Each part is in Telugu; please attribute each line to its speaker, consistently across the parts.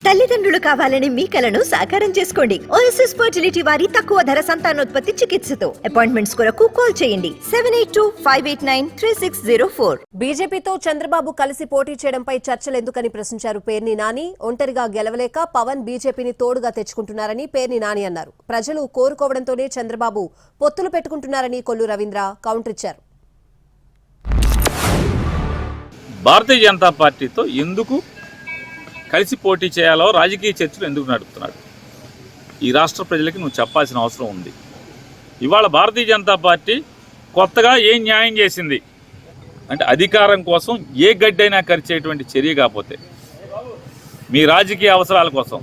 Speaker 1: తల్లిదండ్రులు కావాలని మీ కలను సాకారం చేసుకోండి. ఓఎస్ఎస్ ఫర్టిలిటీ వారి తక్కువ ధర సంతానోత్పత్తి చికిత్సతో అపాయింట్మెంట్స్ కొరకు కాల్ చేయండి 7825893604.
Speaker 2: బీజేపీతో చంద్రబాబు కలిసి పోటీ చేయడంపై చర్చలు ఎందుకని ప్రశ్నించారు పేర్ని నాని. ఒంటరిగా గెలవలేక పవన్ బీజేపీని తోడుగా తెచ్చుకుంటున్నారని పేర్ని నాని అన్నారు. ప్రజలు కోరుకోవడంతోనే చంద్రబాబు పొత్తులు పెట్టుకుంటున్నారని కొల్లు రవీంద్ర కౌంటర్ ఇచ్చారు.
Speaker 3: భారతీయ జనతా పార్టీతో ఎందుకు కలిసి పోటీ చేయాలో రాజకీయ చర్చలు ఎందుకు నడుపుతున్నాడు? ఈ రాష్ట్ర ప్రజలకి నువ్వు చెప్పాల్సిన అవసరం ఉంది. ఇవాళ భారతీయ జనతా పార్టీ కొత్తగా ఏం న్యాయం చేసింది అంటే అధికారం కోసం ఏ గడ్డైనా ఖర్చేటువంటి చర్య కాకపోతే మీ రాజకీయ అవసరాల కోసం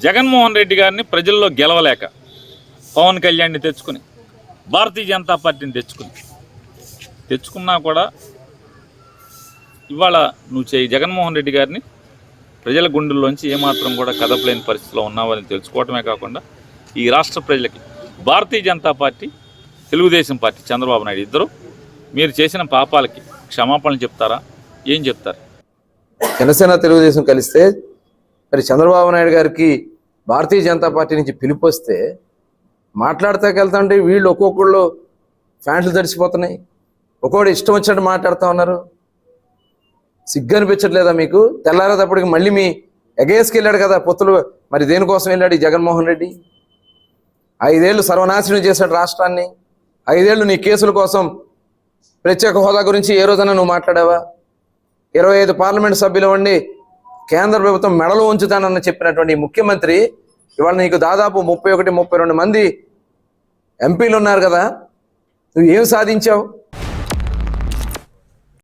Speaker 3: జగన్మోహన్ రెడ్డి గారిని ప్రజల్లో గెలవలేక పవన్ కళ్యాణ్ని తెచ్చుకుని భారతీయ జనతా పార్టీని తెచ్చుకున్నా కూడా ఇవాళ నువ్వు జగన్మోహన్ రెడ్డి గారిని ప్రజల గుండెల్లోంచి ఏమాత్రం కూడా కదపలేని పరిస్థితిలో ఉన్నావని తెలుసుకోవటమే కాకుండా ఈ రాష్ట్ర ప్రజలకి భారతీయ జనతా పార్టీ, తెలుగుదేశం పార్టీ, చంద్రబాబు నాయుడు ఇద్దరు మీరు చేసిన పాపాలకి క్షమాపణలు చెప్తారా? ఏం చెప్తారు?
Speaker 4: జనసేన తెలుగుదేశం కలిస్తే మరి చంద్రబాబు నాయుడు గారికి భారతీయ జనతా పార్టీ నుంచి పిలుపు వస్తే మాట్లాడతాకెళ్తుంటే వీళ్ళు ఒక్కొక్కళ్ళు ఫ్యాంట్లు తడిసిపోతున్నాయి, ఒక్కొక్కడు ఇష్టం వచ్చినట్టు మాట్లాడుతూ ఉన్నారు. సిగ్గు అనిపించట్లేదా మీకు? తెల్లారేటప్పటికి మళ్ళీ మీ ఎగేసుకు వెళ్ళాడు కదా పొత్తులు. మరి దేనికోసం వెళ్ళాడు ఈ జగన్మోహన్ రెడ్డి? 5 ఏళ్ళు సర్వనాశనం చేశాడు రాష్ట్రాన్ని. 5 ఏళ్ళు నీ కేసుల కోసం ప్రత్యేక హోదా గురించి ఏ రోజైనా నువ్వు మాట్లాడావా? 25 పార్లమెంట్ సభ్యులు ఉండి కేంద్ర ప్రభుత్వం మెడలో ఉంచుతానని చెప్పినటువంటి ముఖ్యమంత్రి ఇవాళ నీకు దాదాపు 31-32 మంది ఎంపీలు ఉన్నారు కదా, నువ్వు ఏం సాధించావు?